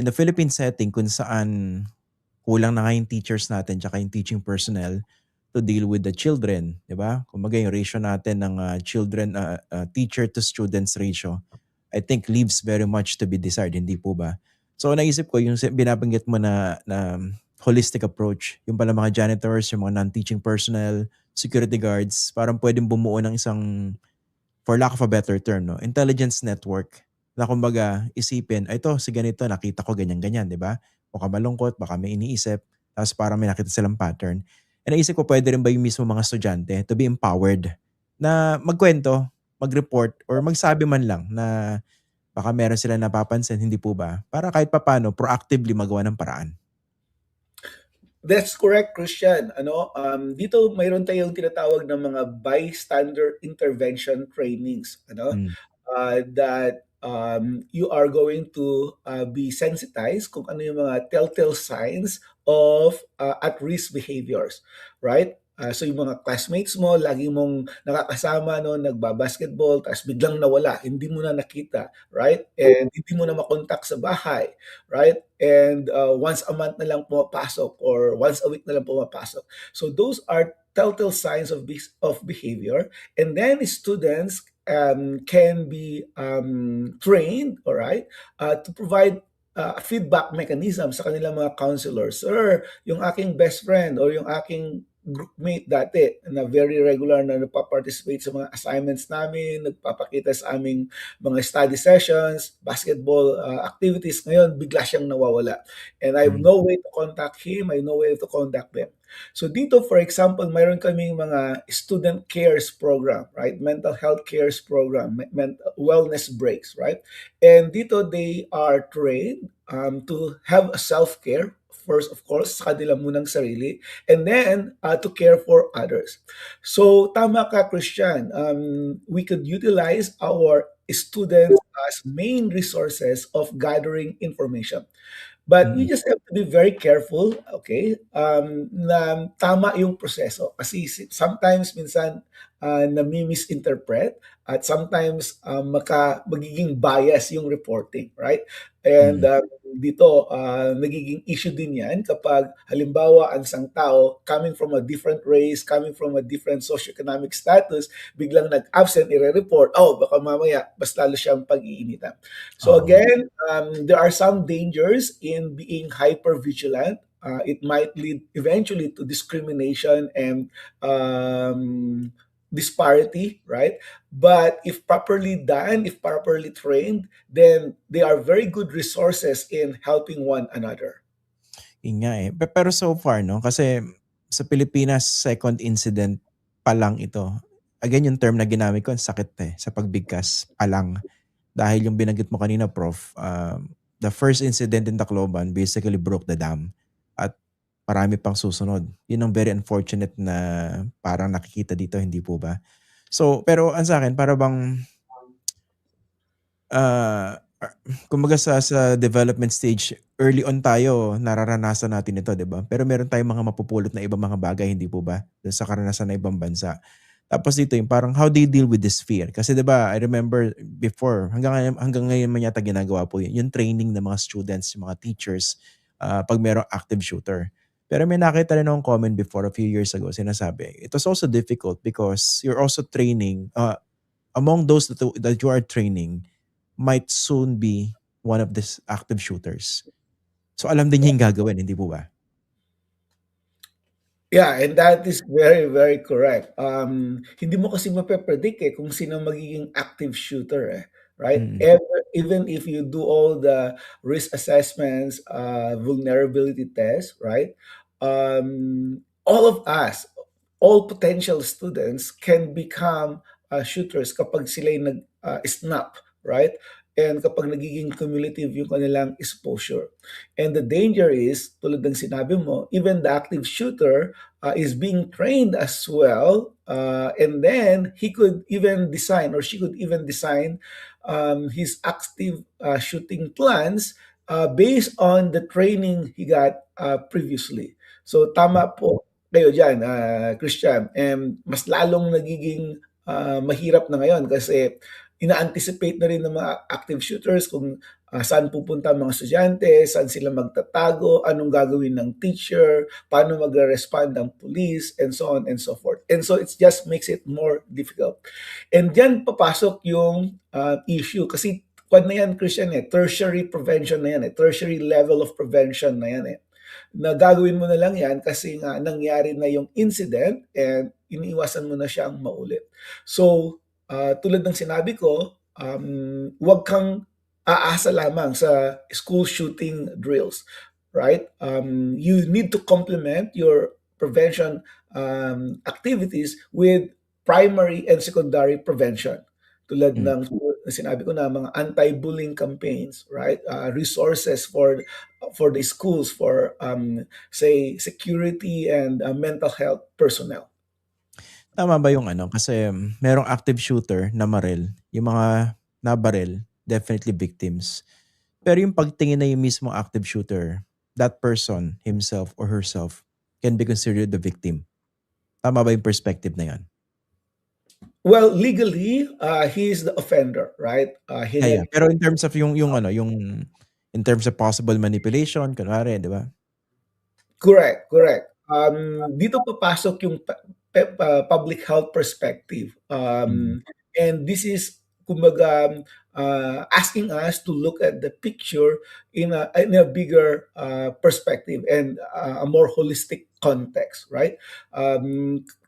in the Philippine setting kung saan kulang na nga yung teachers natin tsaka yung teaching personnel to deal with the children, 'di ba? Kumbaga yung ratio natin ng teacher to students ratio, I think leaves very much to be desired, hindi po ba? So naisip ko yung binabanggit mo na holistic approach, yung pala mga janitors, yung mga non-teaching personnel, security guards, parang pwedeng bumuo ng isang, for lack of a better term, no, intelligence network na kumbaga isipin, "Ay, ito si ganito nakita ko ganyan-ganyan," 'di ba? Mukhang malungkot, baka may iniisip, tapos parang may nakita silang pattern. Eh, naisip ko puwede rin ba yung mismo mga estudyante to be empowered na magkuwento, mag-report or magsabi man lang na baka meron silang napapansin, hindi po ba? Para kahit papaano proactively magawa ng paraan. That's correct, Christian. Dito mayroon tayong tinatawag na mga bystander intervention trainings, Hmm, that you are going to be sensitized kung ano yung mga telltale signs of at-risk behaviors, right? So yung mga classmates mo, lagi mong nakakasama, no, nagbabasketball, tapos biglang nawala, hindi mo na nakita, right? And hindi mo na makontak sa bahay, right? And once a month na lang pumapasok or once a week na lang pumapasok. So those are telltale signs of behavior. And then students can be trained, all right, to provide feedback mechanism sa kanilang mga counselors. Sir, yung aking best friend or yung aking groupmate dati na very regular na nagpa-participate sa mga assignments namin, nagpapakita sa aming mga study sessions, basketball activities, ngayon bigla siyang nawawala. And I have hmm. no way to contact him, I have no way to contact them. So dito, for example, mayroon kaming mga student cares program, right? Mental health cares program, wellness breaks, right? And dito, they are trained to have a self-care, first, of course, sa kanila munang sarili, and then to care for others. So, tama ka, Christian. We could utilize our students as main resources of gathering information. But we Mm. just have to be very careful, okay, na tama yung proseso. Kasi sometimes, minsan, nami-misinterpret at sometimes magiging bias yung reporting, right? And Mm. dito, nagiging issue din yan kapag halimbawa ang isang tao coming from a different race, coming from a different socioeconomic status, biglang nag-absent, i-report, oh, baka mamaya mas lalo siyang pag-iinitan. So Oo. again, there are some dangers in being hyper vigilant. It might lead eventually to discrimination and disparity, right? But if properly done, if properly trained, then they are very good resources in helping one another. Yun nga, eh. Pero so far 'no, kasi sa Pilipinas second incident pa lang ito. Again, yung term na ginamit ko ang sakit, eh, sa pagbigkas, pa lang. Dahil yung binanggit mo kanina Prof, the first incident in Tacloban basically broke the dam at marami pang susunod. Yun ang very unfortunate na parang nakikita dito, hindi po ba? So, pero ang sa'kin para bang ah, kumbaga sa development stage, early on tayo nararanasan natin ito, 'di ba? Pero meron tayong mga mapupulot na ibang mga bagay, hindi po ba? Dun sa karanasan ng ibang bansa. Tapos dito yung parang how they deal with this fear. Kasi 'di ba, I remember before, hanggang ngayon man yata ginagawa po yun, yung training ng mga students, yung mga teachers, 'pag merong active shooter. Pero may nakita rin akong comment before a few years ago, sinasabi, it was also difficult because you're also training, among those that you are training might soon be one of these active shooters. So alam din niya yung gagawin, hindi po ba? Yeah, and that is very, very correct. Hindi mo kasi mape-predict kung sino magiging active shooter, eh, right? Mm, Even if you do all the risk assessments, vulnerability tests, right? All of us, all potential students can become shooters kapag sila'y nag-snap, right? And kapag nagiging cumulative yung kanilang exposure. And the danger is, tulad ng sinabi mo, even the active shooter is being trained as well. And then he could even design or she could even design his active shooting plans based on the training he got previously. So mm, tama po kayo dyan, Christian. And mas lalong nagiging mahirap na ngayon kasi ina-anticipate na rin ng mga active shooters kung saan pupunta ang mga estudyante, saan sila magtatago, anong gagawin ng teacher, paano magre-respond ang police, and so on and so forth. And so it just makes it more difficult. And diyan papasok yung issue kasi kwan na yan, Christian, tertiary prevention na yan, tertiary level of prevention na yan. Na gagawin mo na lang yan kasi nga nangyari na yung incident and iniiwasan mo na siyang maulit. So, tulad ng sinabi ko, huwag kang aasa lamang sa school shooting drills, right? You need to complement your prevention activities with primary and secondary prevention. Tulad Mm. ng sinabi ko na mga anti-bullying campaigns, right? Resources for the schools for say security and mental health personnel. Tama ba yung ano, kasi merong active shooter na maril, yung mga nabaril, definitely victims. Pero yung pagtingin na yung mismo active shooter, that person, himself or herself, can be considered the victim. Tama ba yung perspective na yan? Well, legally, he is the offender, right? He Yeah, had yeah. Pero in terms of yung ano, yung in terms of possible manipulation, kunwari, di ba? correct, correct. Dito papasok yung public health perspective. Mm. And this is, kumbaga, asking us to look at the picture in a bigger perspective and a more holistic context, right?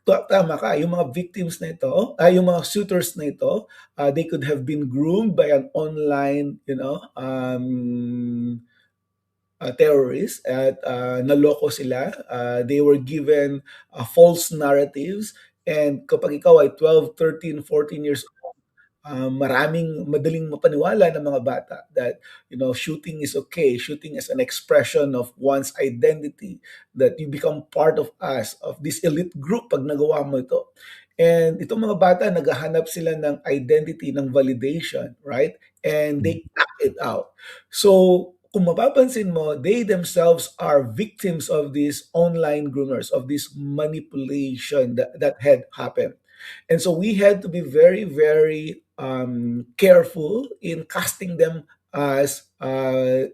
Tama ka, yung mga victims na ito, yung mga suitors na ito, they could have been groomed by an online, terrorists at naloko sila. They were given false narratives and kapag ikaw ay 12, 13, 14 years old, maraming madaling mapaniwala ng mga bata that shooting is okay, shooting is an expression of one's identity, that you become part of us, of this elite group pag nagawa mo ito. And itong mga bata, naghahanap sila ng identity, ng validation, right? And Mm. they act it out. So, kung mapapansin mo, they themselves are victims of these online groomers, of this manipulation that had happened. And so we had to be very, very careful in casting them as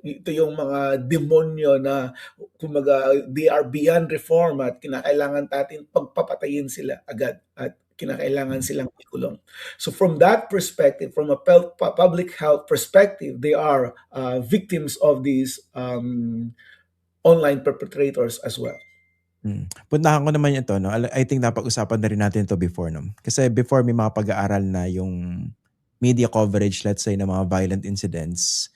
ito yung mga demonyo na kumaga they are beyond reform at kinakailangan natin pagpapatayin sila agad at kinakailangan Mm. silang ikulong. So from that perspective, from a public health perspective, they are victims of these online perpetrators as well. Puntahan ko naman ito, no? I think napag-usapan na rin natin ito before, no? Kasi before may mga pag-aaral na yung media coverage, let's say, ng mga violent incidents,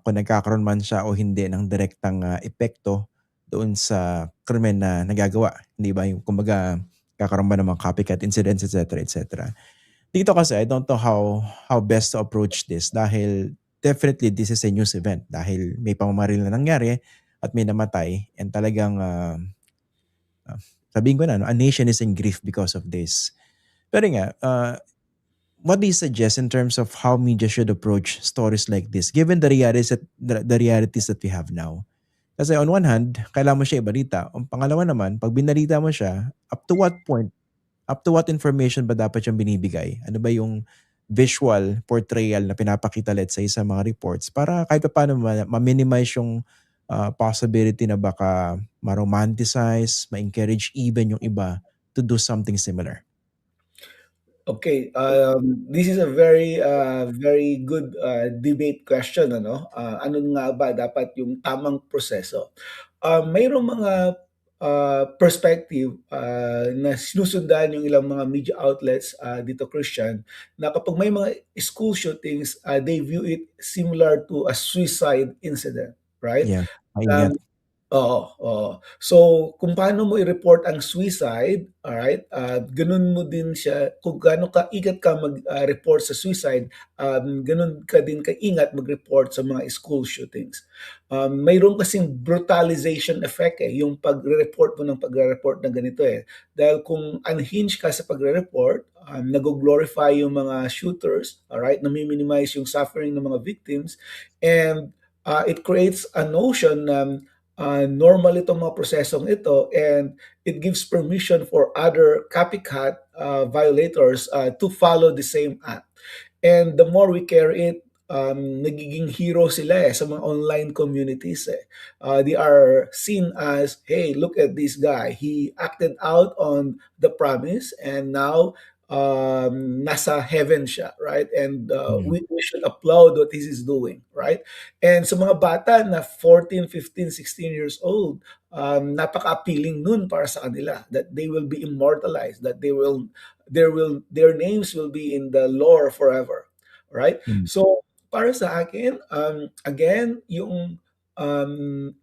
kung nagkakaroon man siya o hindi ng direktang epekto doon sa krimen na nagagawa. Hindi ba? Yung kumbaga, kakaroon ba ng mga copycat incidents, etc., etc. Dito kasi, I don't know how best to approach this dahil definitely this is a news event dahil may pamamaril na nangyari at may namatay and talagang sabihin ko na, no, a nation is in grief because of this. Pero nga, what do you suggest in terms of how media should approach stories like this given the realities that we have now? Kasi on one hand, kailangan mo siya ibalita. Ang pangalawa naman, pag binalita mo siya, up to what point, up to what information ba dapat siyang binibigay? Ano ba yung visual portrayal na pinapakita, let's say, sa mga reports para kahit pa paano ma-minimize yung possibility na baka ma-romanticize, ma-encourage even yung iba to do something similar. Okay, this is a very very good debate question, ano? Ano nga ba dapat yung tamang proseso? Mayroong mga perspective na sinusundan yung ilang mga media outlets dito, Christian, na kapag may mga school shootings, they view it similar to a suicide incident, right? Yeah, maingat. Um, Oo, oo. So, kung paano mo i-report ang suicide, alright, gano'n mo din siya kung gaano ka-ingat ka mag report sa suicide, gano'n ka din kaingat mag-report sa mga school shootings. Mayroon kasing brutalization effect, yung pagre-report mo ng pagre-report na ganito, Dahil kung unhinged ka sa pagre-report, nago-glorify yung mga shooters, alright, nami-minimize yung suffering ng mga victims, and it creates a notion na normal itong mga prosesong ito and it gives permission for other copycat violators to follow the same act. And the more we carry it nagiging hero sila sa mga online communities eh. They are seen as, hey, look at this guy. He acted out on the promise and now nasa heaven siya, right? And Mm. we should applaud what he is doing, right? And sa mga bata na 14, 15, 16 years old, napaka-appealing nun para sa kanila that they will be immortalized, that their names will be in the lore forever, right? Mm. So para sa akin, again, yung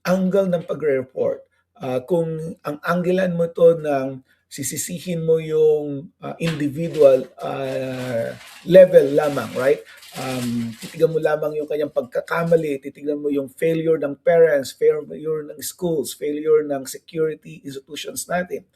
angle ng pagre-report. Kung ang anggulan mo 'to ng sisisihin mo yung individual level lamang, right? Titignan mo lamang yung kanyang pagkakamali, titignan mo yung failure ng parents, failure ng schools, failure ng security institutions natin.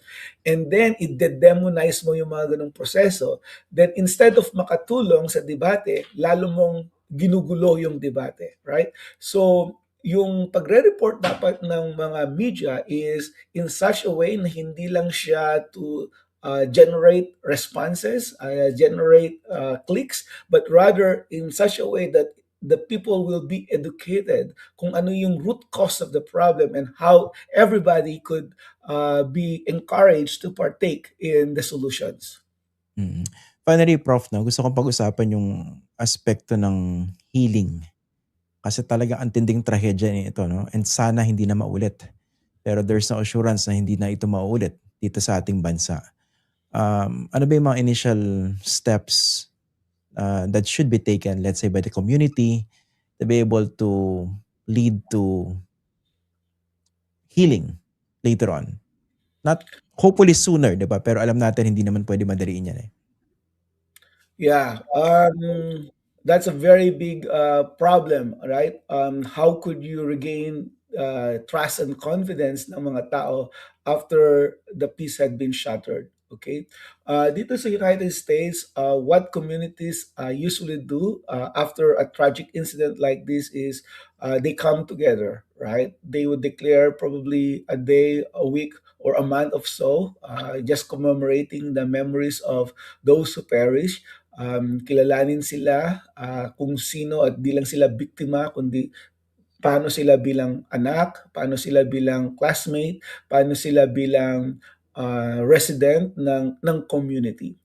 And then, i-demonize mo yung mga ganong proseso. Then, instead of makatulong sa debate, lalo mong ginugulo yung debate, right? So, yung pagre-report dapat ng mga media is in such a way na hindi lang siya to generate responses, generate clicks, but rather in such a way that the people will be educated kung ano yung root cause of the problem and how everybody could be encouraged to partake in the solutions. Mm. Finally, Prof, 'no, gusto kong pag-usapan yung aspekto ng healing. Kasi talagang ang tinding trahedya nito, 'no, and sana hindi na maulit. Pero there's no assurance na hindi na ito mauulit dito sa ating bansa. Ano ba yung mga initial steps, that should be taken, let's say, by the community to be able to lead to healing later on? Not hopefully sooner, 'di ba? Pero alam natin hindi naman pwede madaliin 'yan, eh. Yeah, that's a very big problem, right? How could you regain trust and confidence ng mga tao after the peace had been shattered? Okay, dito sa United States, what communities usually do after a tragic incident like this is they come together, right? They would declare probably a day, a week, or a month of so, just commemorating the memories of those who perished. Kilalanin sila kung sino at di lang sila biktima kundi paano sila bilang anak, paano sila bilang classmate, paano sila bilang resident ng community.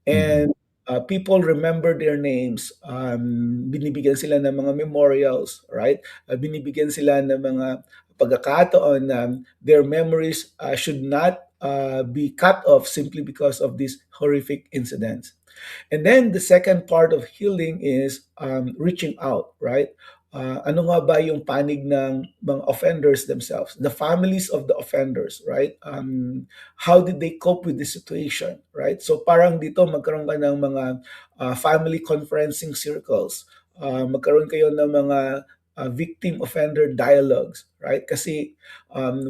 Mm. And people remember their names. Binibigyan sila ng mga memorials, right? Binibigyan sila ng mga pagkakataon na their memories should not be cut off simply because of these horrific incidents. And then the second part of healing is reaching out, right? Ano nga ba yung panig ng mga offenders themselves, the families of the offenders, right? How did they cope with the situation, right? So parang dito magkaroon ka ng mga family conferencing circles, magkaroon kayo ng mga victim offender dialogues, right? Kasi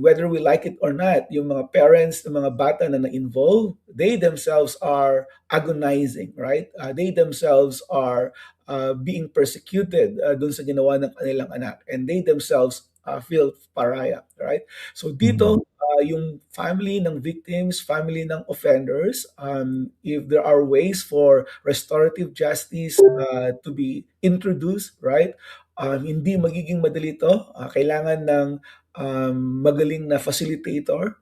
whether we like it or not, yung mga parents ng mga bata na na-involve, they themselves are agonizing, right? They themselves are being persecuted dun sa ginawa ng kanilang anak, and they themselves feel pariah, right? So Mm. dito, yung family ng victims, family ng offenders, if there are ways for restorative justice to be introduced, right? Hindi magiging madali ito. Kailangan ng magaling na facilitator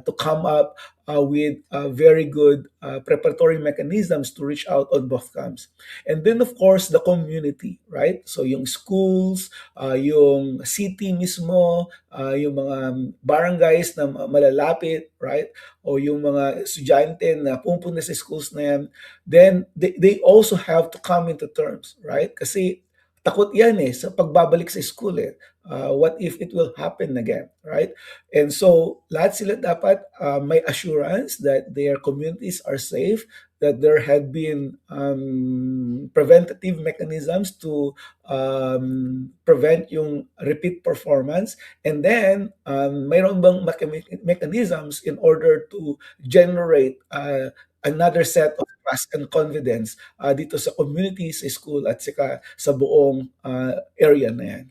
to come up with very good preparatory mechanisms to reach out on both camps. And then of course the community, right? So yung schools, yung city mismo, yung mga barangays na malalapit, right? O yung mga estudyante na pupunta sa schools na yan, then they also have to come into terms, right? Kasi takot yan sa pagbabalik sa school what if it will happen again, right? And so lahat sila dapat may assurance that their communities are safe, that there had been preventative mechanisms to prevent yung repeat performance, and then mayroon bang mechanisms in order to generate another set of trust and confidence dito sa community, sa school at saka sa buong area na yan.